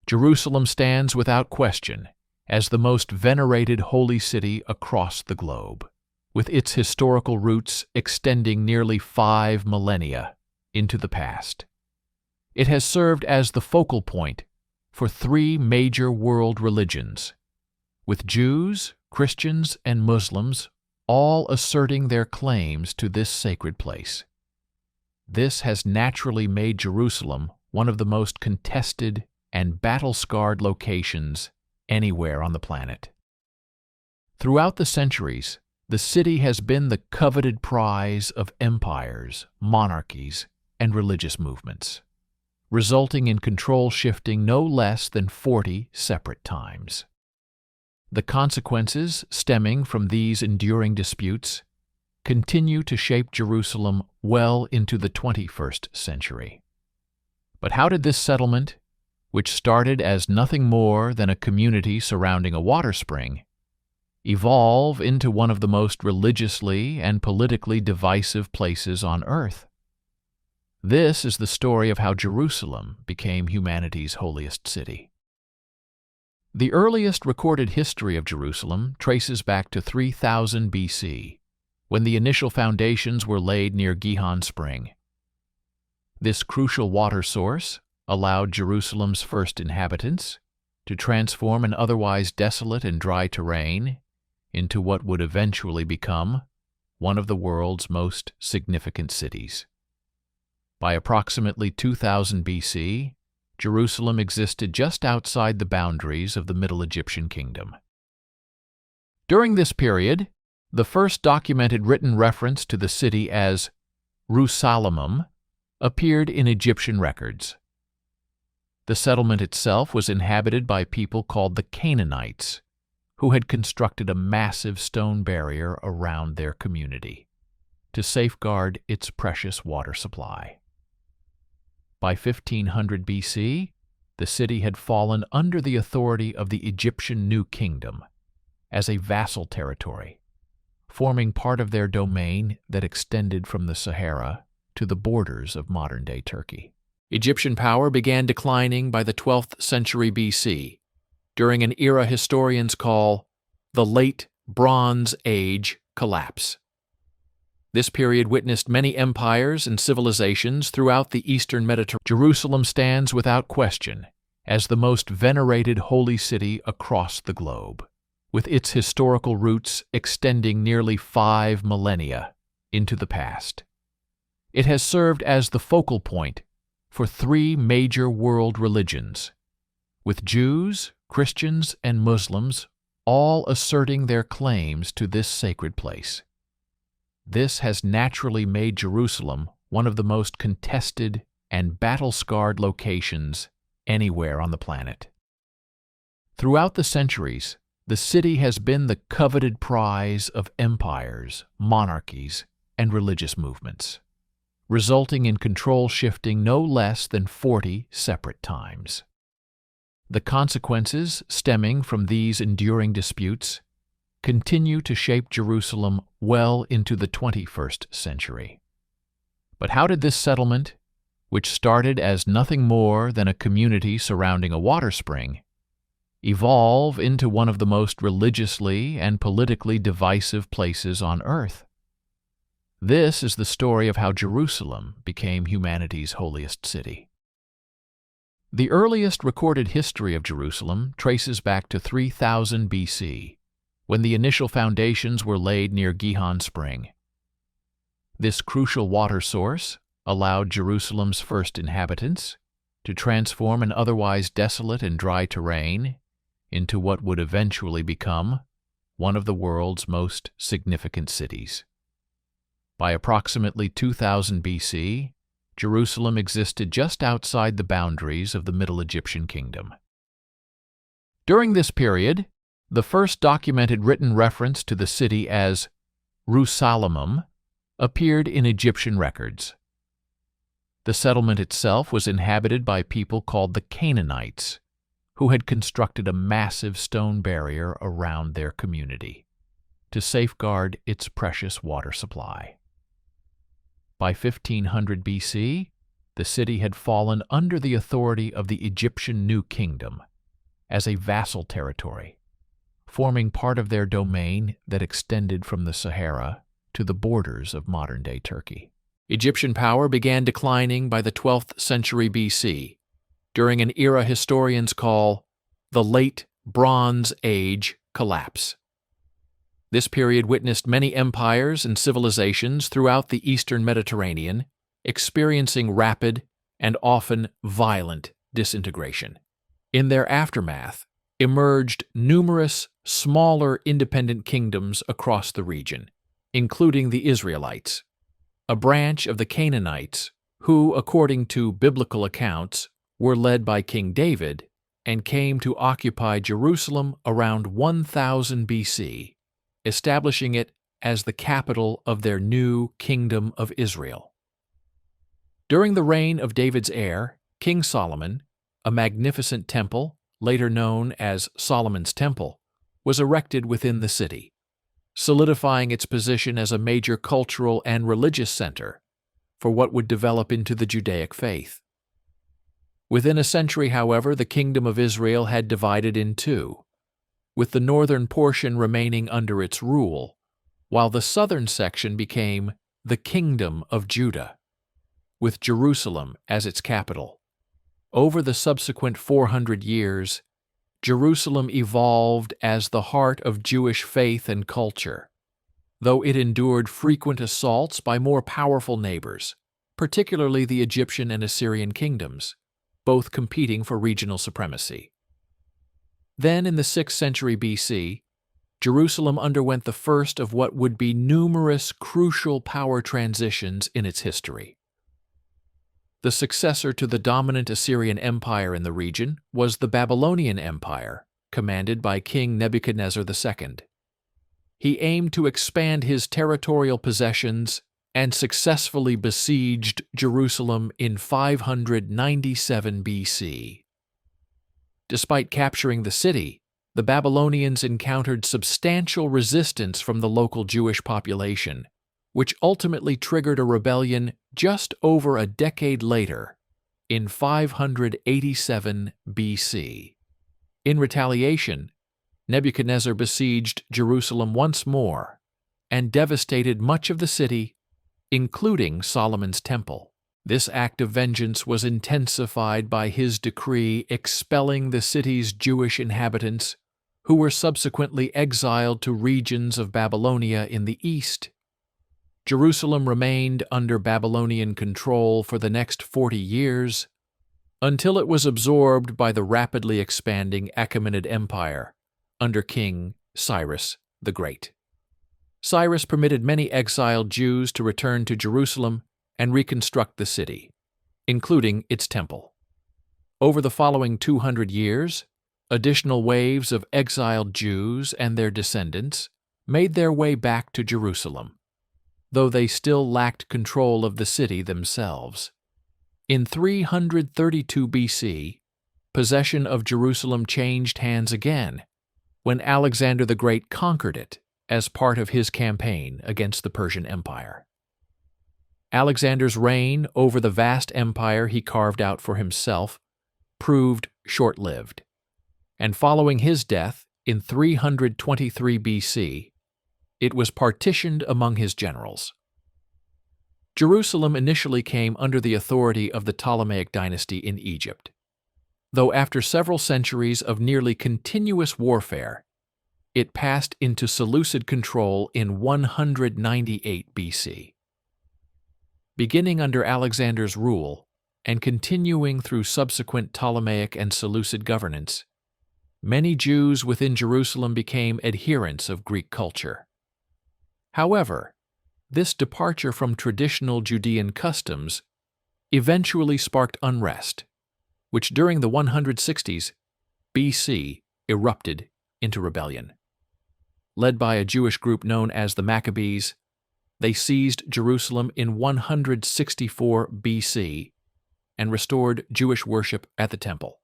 Jerusalem stands without question as the most venerated holy city across the globe, with its historical roots extending nearly 5 millennia into the past. It has served as the focal point for 3 major world religions, with Jews, Christians, and Muslims all asserting their claims to this sacred place. This has naturally made Jerusalem one of the most contested and battle-scarred locations anywhere on the planet. Throughout the centuries, the city has been the coveted prize of empires, monarchies, and religious movements, resulting in control shifting no less than 40 separate times. The consequences stemming from these enduring disputes continue to shape Jerusalem well into the 21st century. But how did this settlement, which started as nothing more than a community surrounding a water spring, evolve into one of the most religiously and politically divisive places on earth? This is the story of how Jerusalem became humanity's holiest city. The earliest recorded history of Jerusalem traces back to 3000 BC, when the initial foundations were laid near Gihon Spring. This crucial water source allowed Jerusalem's first inhabitants to transform an otherwise desolate and dry terrain into what would eventually become one of the world's most significant cities. By approximately 2000 BC, Jerusalem existed just outside the boundaries of the Middle Egyptian kingdom. During this period, the first documented written reference to the city as Ru-Salamum appeared in Egyptian records. The settlement itself was inhabited by people called the Canaanites, who had constructed a massive stone barrier around their community to safeguard its precious water supply. By 1500 BC, the city had fallen under the authority of the Egyptian New Kingdom as a vassal territory, forming part of their domain that extended from the Sahara to the borders of modern-day Turkey. Egyptian power began declining by the 12th century BC, during an era historians call the Late Bronze Age collapse. This period witnessed many empires and civilizations throughout the eastern Mediterranean. Jerusalem stands without question as the most venerated holy city across the globe, with its historical roots extending nearly 5 millennia into the past. It has served as the focal point for 3 major world religions, with Jews, Christians, and Muslims all asserting their claims to this sacred place. This has naturally made Jerusalem one of the most contested and battle-scarred locations anywhere on the planet. Throughout the centuries, the city has been the coveted prize of empires, monarchies, and religious movements, resulting in control shifting no less than 40 separate times. The consequences stemming from these enduring disputes continue to shape Jerusalem well into the 21st century. But how did this settlement, which started as nothing more than a community surrounding a water spring, evolve into one of the most religiously and politically divisive places on earth? This is the story of how Jerusalem became humanity's holiest city. The earliest recorded history of Jerusalem traces back to 3000 BC, when the initial foundations were laid near Gihon Spring. This crucial water source allowed Jerusalem's first inhabitants to transform an otherwise desolate and dry terrain into what would eventually become one of the world's most significant cities. By approximately 2000 BC, Jerusalem existed just outside the boundaries of the Middle Egyptian kingdom. During this period, the first documented written reference to the city as Ru-Salamum appeared in Egyptian records. The settlement itself was inhabited by people called the Canaanites, who had constructed a massive stone barrier around their community to safeguard its precious water supply. By 1500 BC, the city had fallen under the authority of the Egyptian New Kingdom as a vassal territory, forming part of their domain that extended from the Sahara to the borders of modern-day Turkey. Egyptian power began declining by the 12th century BC, during an era historians call the Late Bronze Age collapse. This period witnessed many empires and civilizations throughout the eastern Mediterranean experiencing rapid and often violent disintegration. In their aftermath emerged numerous smaller independent kingdoms across the region, including the Israelites, a branch of the Canaanites who, according to biblical accounts, were led by King David and came to occupy Jerusalem around 1000 BC, establishing it as the capital of their new Kingdom of Israel. During the reign of David's heir, King Solomon, a magnificent temple, later known as Solomon's Temple, was erected within the city, solidifying its position as a major cultural and religious center for what would develop into the Judaic faith. Within a century, however, the Kingdom of Israel had divided in two, with the northern portion remaining under its rule, while the southern section became the Kingdom of Judah, with Jerusalem as its capital. Over the subsequent 400 years, Jerusalem evolved as the heart of Jewish faith and culture, though it endured frequent assaults by more powerful neighbors, particularly the Egyptian and Assyrian kingdoms, both competing for regional supremacy. Then, in the 6th century BC, Jerusalem underwent the first of what would be numerous crucial power transitions in its history. The successor to the dominant Assyrian Empire in the region was the Babylonian Empire, commanded by King Nebuchadnezzar II. He aimed to expand his territorial possessions and successfully besieged Jerusalem in 597 BC. Despite capturing the city, the Babylonians encountered substantial resistance from the local Jewish population, which ultimately triggered a rebellion just over a decade later, in 587 BC. In retaliation, Nebuchadnezzar besieged Jerusalem once more and devastated much of the city, including Solomon's Temple. This act of vengeance was intensified by his decree expelling the city's Jewish inhabitants, who were subsequently exiled to regions of Babylonia in the east. Jerusalem remained under Babylonian control for the next 40 years, until it was absorbed by the rapidly expanding Achaemenid Empire under King Cyrus the Great. Cyrus permitted many exiled Jews to return to Jerusalem and reconstruct the city, including its temple. Over the following 200 years, additional waves of exiled Jews and their descendants made their way back to Jerusalem, though they still lacked control of the city themselves. In 332 BC, possession of Jerusalem changed hands again when Alexander the Great conquered it as part of his campaign against the Persian Empire. Alexander's reign over the vast empire he carved out for himself proved short-lived, and following his death in 323 BC, it was partitioned among his generals. Jerusalem initially came under the authority of the Ptolemaic dynasty in Egypt, though after several centuries of nearly continuous warfare, it passed into Seleucid control in 198 BC. Beginning under Alexander's rule and continuing through subsequent Ptolemaic and Seleucid governance, many Jews within Jerusalem became adherents of Greek culture. However, this departure from traditional Judean customs eventually sparked unrest, which during the 160s BC erupted into rebellion. Led by a Jewish group known as the Maccabees, they seized Jerusalem in 164 BC and restored Jewish worship at the temple,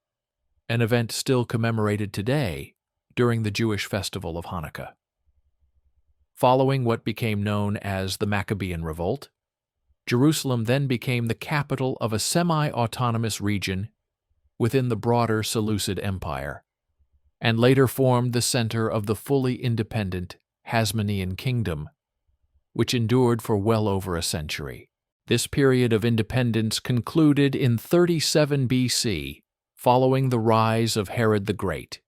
an event still commemorated today during the Jewish festival of Hanukkah. Following what became known as the Maccabean Revolt, Jerusalem then became the capital of a semi-autonomous region within the broader Seleucid Empire, and later formed the center of the fully independent Hasmonean kingdom, which endured for well over a century. This period of independence concluded in 37 BC, following the rise of Herod the Great,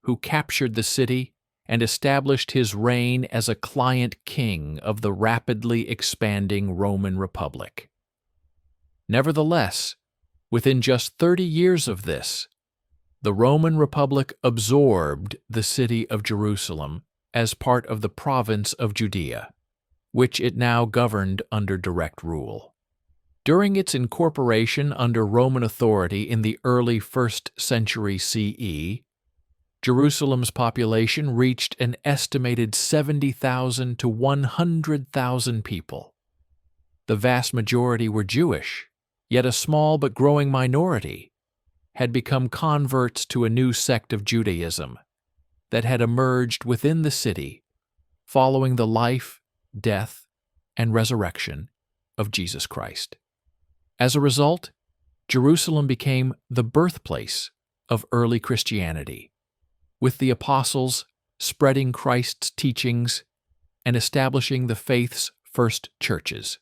who captured the city and established his reign as a client king of the rapidly expanding Roman Republic. Nevertheless, within just 30 years of this, the Roman Republic absorbed the city of Jerusalem as part of the province of Judea, which it now governed under direct rule. During its incorporation under Roman authority in the early 1st century CE, Jerusalem's population reached an estimated 70,000 to 100,000 people. The vast majority were Jewish, yet a small but growing minority had become converts to a new sect of Judaism that had emerged within the city following the life, death, and resurrection of Jesus Christ. As a result, Jerusalem became the birthplace of early Christianity, with the apostles spreading Christ's teachings and establishing the faith's first churches,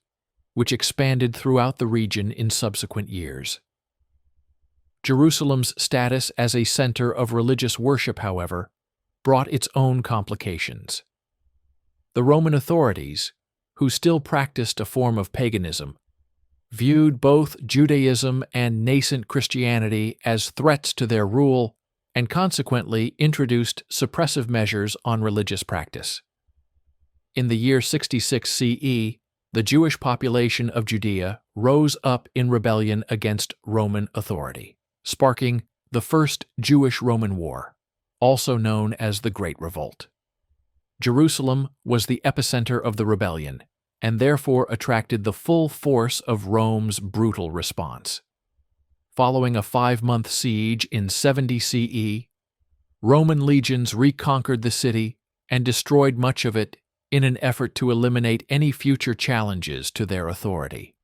which expanded throughout the region in subsequent years. Jerusalem's status as a center of religious worship, however, brought its own complications. The Roman authorities, who still practiced a form of paganism, viewed both Judaism and nascent Christianity as threats to their rule and consequently introduced suppressive measures on religious practice. In the year 66 CE, the Jewish population of Judea rose up in rebellion against Roman authority, sparking the First Jewish-Roman War, also known as the Great Revolt. Jerusalem was the epicenter of the rebellion, and therefore attracted the full force of Rome's brutal response. Following a 5-month siege in 70 CE, Roman legions reconquered the city and destroyed much of it in an effort to eliminate any future challenges to their authority.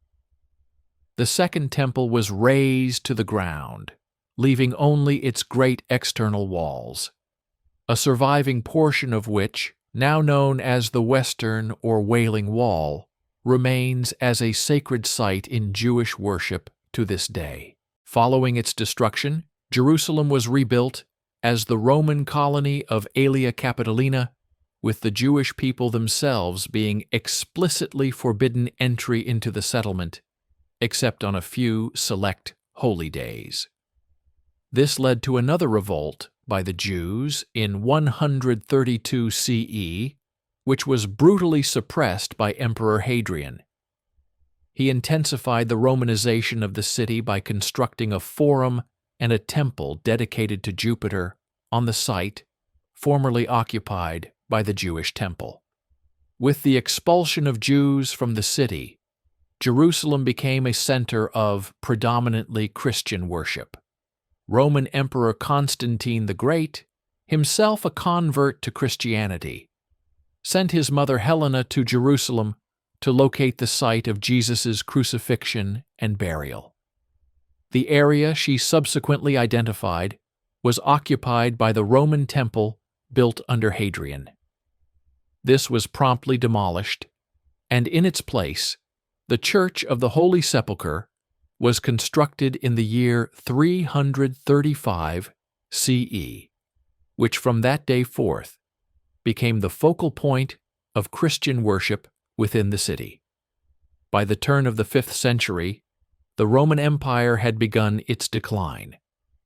The Second Temple was razed to the ground, leaving only its great external walls, a surviving portion of which, now known as the Western or Wailing Wall, remains as a sacred site in Jewish worship to this day. Following its destruction, Jerusalem was rebuilt as the Roman colony of Aelia Capitolina, with the Jewish people themselves being explicitly forbidden entry into the settlement, except on a few select holy days. This led to another revolt by the Jews in 132 CE, which was brutally suppressed by Emperor Hadrian. He intensified the Romanization of the city by constructing a forum and a temple dedicated to Jupiter on the site formerly occupied by the Jewish temple. With the expulsion of Jews from the city, Jerusalem became a center of predominantly Christian worship. Roman Emperor Constantine the Great, himself a convert to Christianity, sent his mother Helena to Jerusalem to locate the site of Jesus' crucifixion and burial. The area she subsequently identified was occupied by the Roman temple built under Hadrian. This was promptly demolished, and in its place, the Church of the Holy Sepulchre was constructed in the year 335 CE, which from that day forth became the focal point of Christian worship within the city. By the turn of the 5th century, the Roman Empire had begun its decline,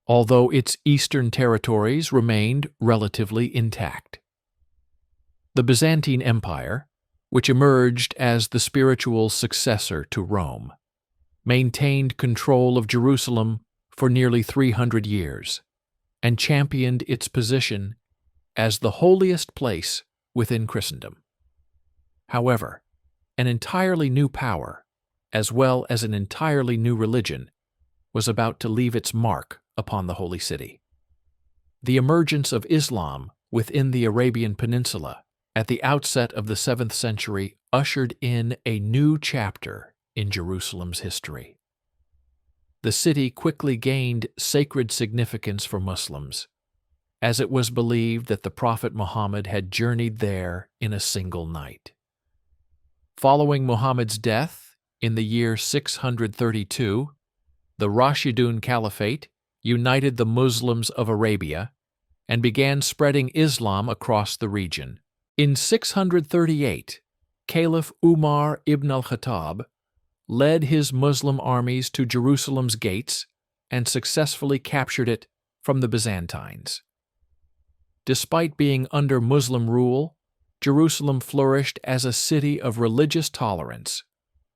although its eastern territories remained relatively intact. The Byzantine Empire, which emerged as the spiritual successor to Rome, maintained control of Jerusalem for nearly 300 years and championed its position as the holiest place within Christendom. However, an entirely new power, as well as an entirely new religion, was about to leave its mark upon the Holy City. The emergence of Islam within the Arabian Peninsula at the outset of the 7th century ushered in a new chapter in Jerusalem's history. The city quickly gained sacred significance for Muslims, as it was believed that the Prophet Muhammad had journeyed there in a single night. Following Muhammad's death in the year 632, the Rashidun Caliphate united the Muslims of Arabia and began spreading Islam across the region. In 638, Caliph Umar ibn al-Khattab led his Muslim armies to Jerusalem's gates and successfully captured it from the Byzantines. Despite being under Muslim rule, Jerusalem flourished as a city of religious tolerance,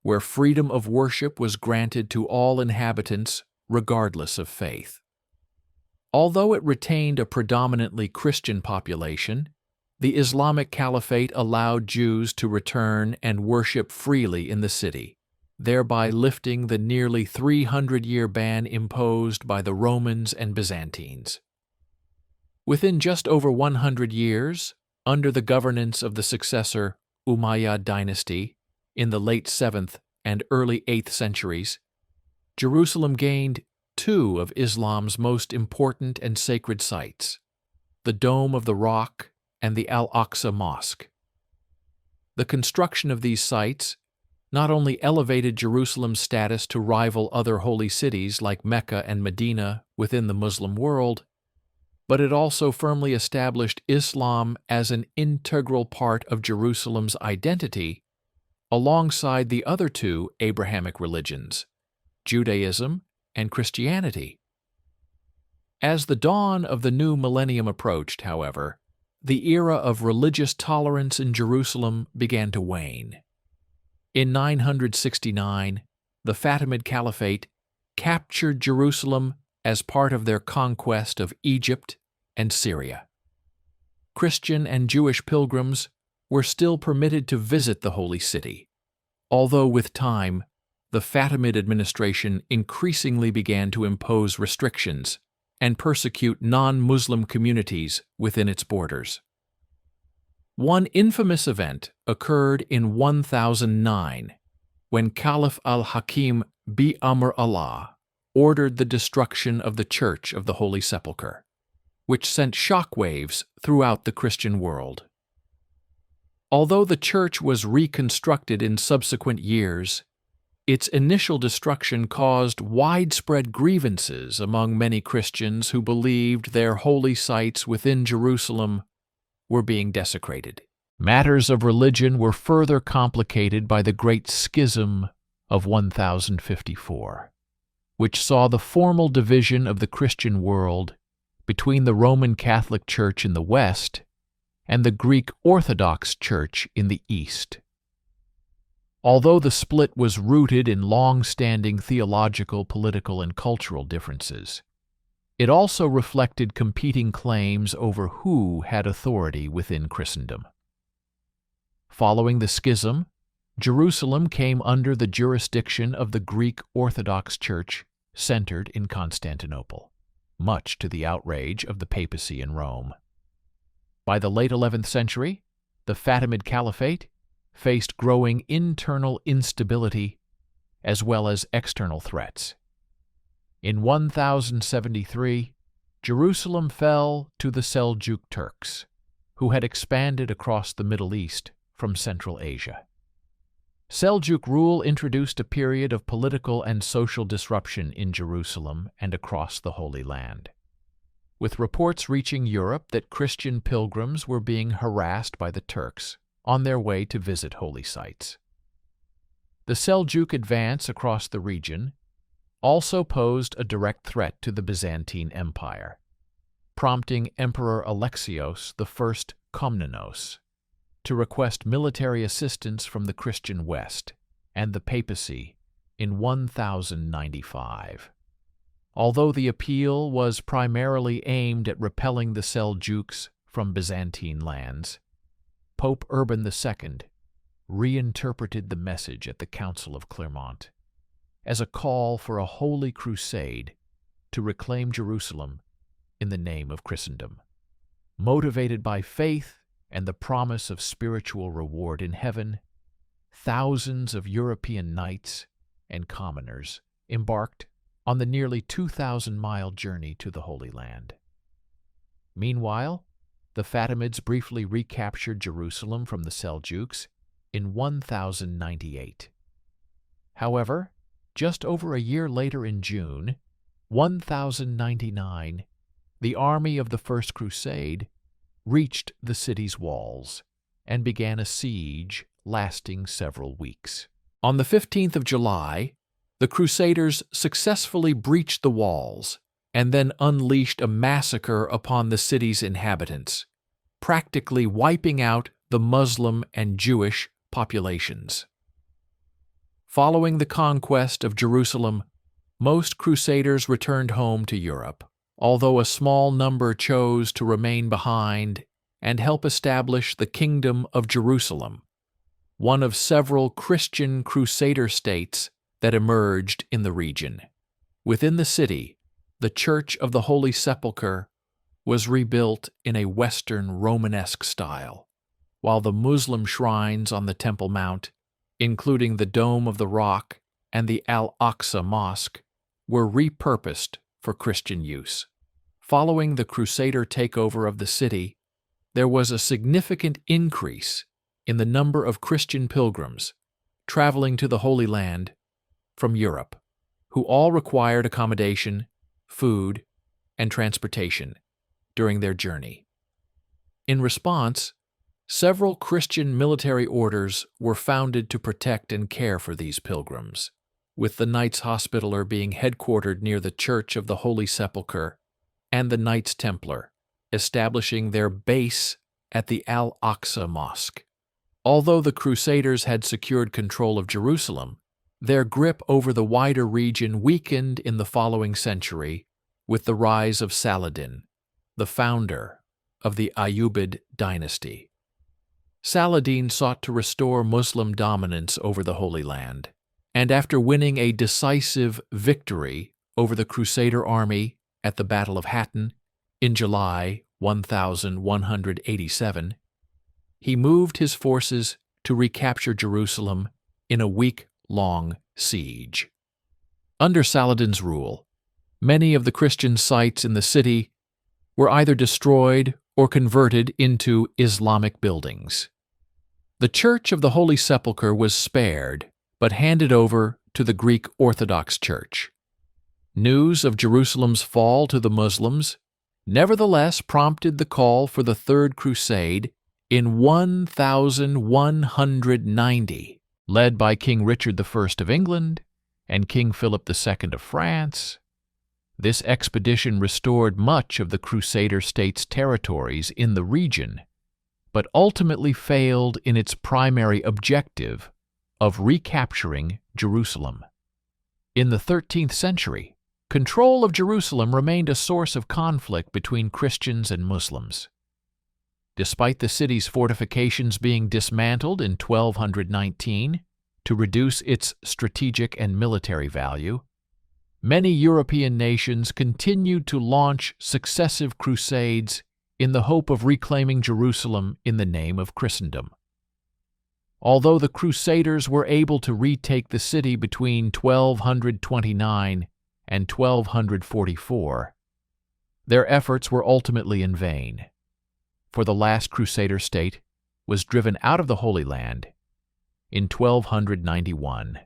where freedom of worship was granted to all inhabitants regardless of faith. Although it retained a predominantly Christian population, the Islamic Caliphate allowed Jews to return and worship freely in the city, thereby lifting the nearly 300-year ban imposed by the Romans and Byzantines. Within just over 100 years, under the governance of the successor Umayyad dynasty in the late 7th and early 8th centuries, Jerusalem gained two of Islam's most important and sacred sites, the Dome of the Rock and the Al-Aqsa Mosque. The construction of these sites not only elevated Jerusalem's status to rival other holy cities like Mecca and Medina within the Muslim world, but it also firmly established Islam as an integral part of Jerusalem's identity alongside the other two Abrahamic religions, Judaism and Christianity. As the dawn of the new millennium approached, however, the era of religious tolerance in Jerusalem began to wane. In 969, the Fatimid Caliphate captured Jerusalem as part of their conquest of Egypt and Syria. Christian and Jewish pilgrims were still permitted to visit the holy city, although with time, the Fatimid administration increasingly began to impose restrictions and persecute non-Muslim communities within its borders. One infamous event occurred in 1009, when Caliph al-Hakim bi-Amr Allah ordered the destruction of the Church of the Holy Sepulchre, which sent shockwaves throughout the Christian world. Although the church was reconstructed in subsequent years, its initial destruction caused widespread grievances among many Christians who believed their holy sites within Jerusalem were being desecrated. Matters of religion were further complicated by the Great Schism of 1054, which saw the formal division of the Christian world between the Roman Catholic Church in the West and the Greek Orthodox Church in the East. Although the split was rooted in long-standing theological, political, and cultural differences, it also reflected competing claims over who had authority within Christendom. Following the schism, Jerusalem came under the jurisdiction of the Greek Orthodox Church centered in Constantinople, much to the outrage of the papacy in Rome. By the late 11th century, the Fatimid Caliphate faced growing internal instability as well as external threats. In 1073, Jerusalem fell to the Seljuk Turks, who had expanded across the Middle East from Central Asia. Seljuk rule introduced a period of political and social disruption in Jerusalem and across the Holy Land, with reports reaching Europe that Christian pilgrims were being harassed by the Turks on their way to visit holy sites. The Seljuk advance across the region also posed a direct threat to the Byzantine Empire, prompting Emperor Alexios I Komnenos to request military assistance from the Christian West and the papacy in 1095. Although the appeal was primarily aimed at repelling the Seljuks from Byzantine lands, Pope Urban II reinterpreted the message at the Council of Clermont as a call for a holy crusade to reclaim Jerusalem in the name of Christendom. Motivated by faith and the promise of spiritual reward in heaven, thousands of European knights and commoners embarked on the nearly 2,000-mile journey to the Holy Land. Meanwhile, the Fatimids briefly recaptured Jerusalem from the Seljuks in 1098. However, just over a year later in June 1099, the army of the First Crusade reached the city's walls and began a siege lasting several weeks. On the 15th of July, the Crusaders successfully breached the walls and then unleashed a massacre upon the city's inhabitants, practically wiping out the Muslim and Jewish populations. Following the conquest of Jerusalem, most Crusaders returned home to Europe, although a small number chose to remain behind and help establish the Kingdom of Jerusalem, one of several Christian Crusader states that emerged in the region. Within the city, the Church of the Holy Sepulchre was rebuilt in a Western Romanesque style, while the Muslim shrines on the Temple Mount, including the Dome of the Rock and the Al-Aqsa Mosque, were repurposed for Christian use. Following the Crusader takeover of the city, there was a significant increase in the number of Christian pilgrims traveling to the Holy Land from Europe, who all required accommodation, food, and transportation during their journey. In response, several Christian military orders were founded to protect and care for these pilgrims, with the Knights Hospitaller being headquartered near the Church of the Holy Sepulchre and the Knights Templar establishing their base at the Al-Aqsa Mosque. Although the Crusaders had secured control of Jerusalem, their grip over the wider region weakened in the following century with the rise of Saladin, the founder of the Ayyubid dynasty. Saladin sought to restore Muslim dominance over the Holy Land, and after winning a decisive victory over the Crusader army at the Battle of Hattin in July 1187, he moved his forces to recapture Jerusalem in a week-long siege. Under Saladin's rule, many of the Christian sites in the city were either destroyed or converted into Islamic buildings. The Church of the Holy Sepulchre was spared, but handed over to the Greek Orthodox Church. News of Jerusalem's fall to the Muslims nevertheless prompted the call for the Third Crusade in 1190, led by King Richard I of England and King Philip II of France. This expedition restored much of the Crusader states' territories in the region, but ultimately failed in its primary objective of recapturing Jerusalem. In the 13th century, control of Jerusalem remained a source of conflict between Christians and Muslims. Despite the city's fortifications being dismantled in 1219 to reduce its strategic and military value, many European nations continued to launch successive crusades in the hope of reclaiming Jerusalem in the name of Christendom. Although the Crusaders were able to retake the city between 1229 and 1244, their efforts were ultimately in vain, for the last Crusader state was driven out of the Holy Land in 1291,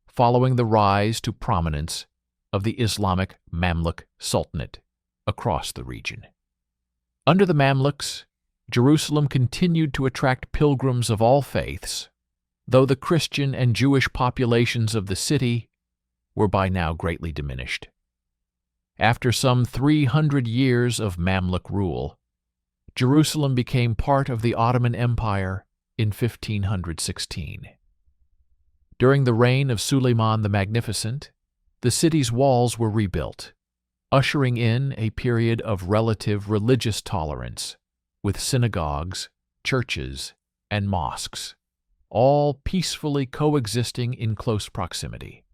following the rise to prominence of the Islamic Mamluk Sultanate across the region. Under the Mamluks, Jerusalem continued to attract pilgrims of all faiths, though the Christian and Jewish populations of the city were by now greatly diminished. After some 300 years of Mamluk rule, Jerusalem became part of the Ottoman Empire in 1516. During the reign of Suleiman the Magnificent, the city's walls were rebuilt, ushering in a period of relative religious tolerance, with synagogues, churches, and mosques, all peacefully coexisting in close proximity.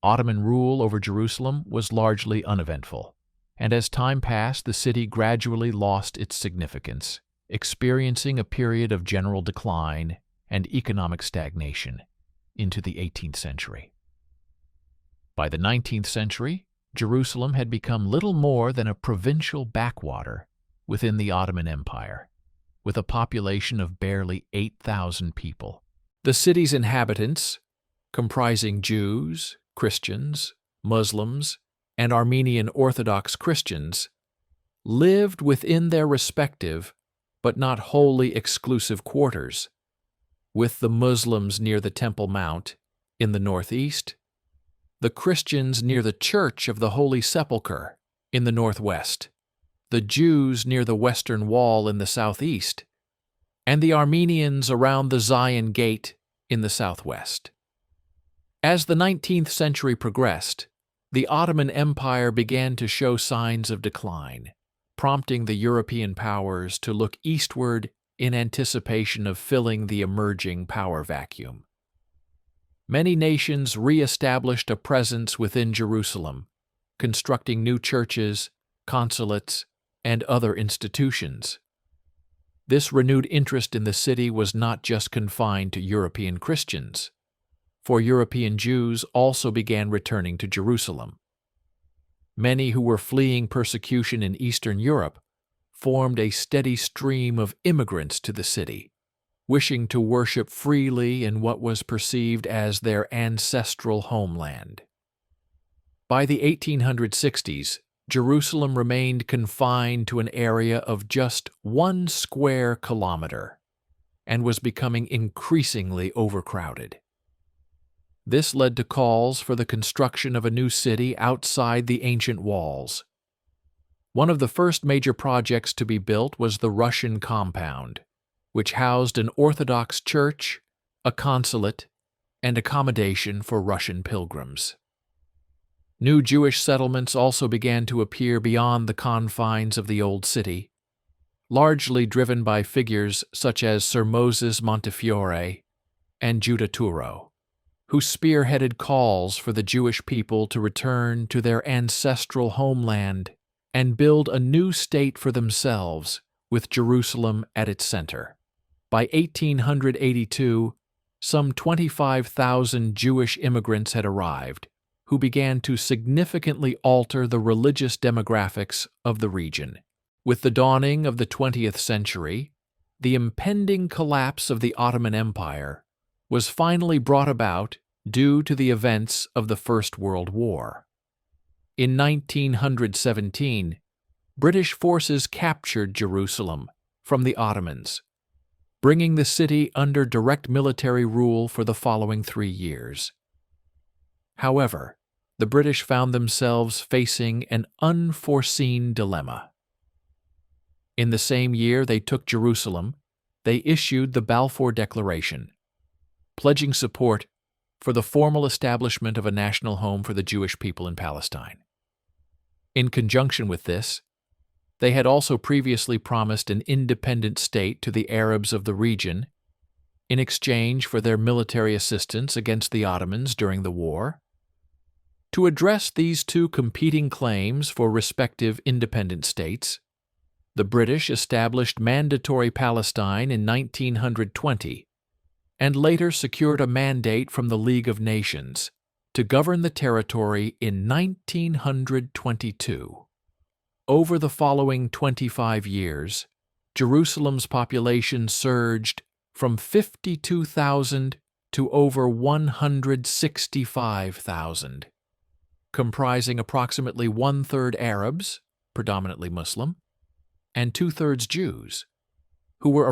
Ottoman rule over Jerusalem was largely uneventful, and as time passed, the city gradually lost its significance, experiencing a period of general decline and economic stagnation. into the 18th century. By the 19th century, Jerusalem had become little more than a provincial backwater within the Ottoman Empire, with a population of barely 8,000 people. The city's inhabitants, comprising Jews, Christians, Muslims, and Armenian Orthodox Christians, lived within their respective but not wholly exclusive quarters, with the Muslims near the Temple Mount in the northeast, the Christians near the Church of the Holy Sepulchre in the northwest, the Jews near the Western Wall in the southeast, and the Armenians around the Zion Gate in the southwest. As the 19th century progressed, the Ottoman Empire began to show signs of decline, prompting the European powers to look eastward in anticipation of filling the emerging power vacuum. Many nations re-established a presence within Jerusalem, constructing new churches, consulates, and other institutions. This renewed interest in the city was not just confined to European Christians, for European Jews also began returning to Jerusalem. Many who were fleeing persecution in Eastern Europe formed a steady stream of immigrants to the city, wishing to worship freely in what was perceived as their ancestral homeland. By the 1860s, Jerusalem remained confined to an area of just 1 square kilometer and was becoming increasingly overcrowded. This led to calls for the construction of a new city outside the ancient walls. One of the first major projects to be built was the Russian compound, which housed an Orthodox church, a consulate, and accommodation for Russian pilgrims. New Jewish settlements also began to appear beyond the confines of the old city, largely driven by figures such as Sir Moses Montefiore and Judah Turo, who spearheaded calls for the Jewish people to return to their ancestral homeland and build a new state for themselves, with Jerusalem at its center. By 1882, some 25,000 Jewish immigrants had arrived, who began to significantly alter the religious demographics of the region. With the dawning of the 20th century, the impending collapse of the Ottoman Empire was finally brought about due to the events of the First World War. In 1917, British forces captured Jerusalem from the Ottomans, bringing the city under direct military rule for the following 3 years. However, the British found themselves facing an unforeseen dilemma. In the same year they took Jerusalem, they issued the Balfour Declaration, pledging support for the formal establishment of a national home for the Jewish people in Palestine. In conjunction with this, they had also previously promised an independent state to the Arabs of the region in exchange for their military assistance against the Ottomans during the war. To address these two competing claims for respective independent states, the British established Mandatory Palestine in 1920 and later secured a mandate from the League of Nations to govern the territory in 1922. Over the following 25 years, Jerusalem's population surged from 52,000 to over 165,000, comprising approximately 1/3 Arabs, predominantly Muslim, and 2/3 Jews, who were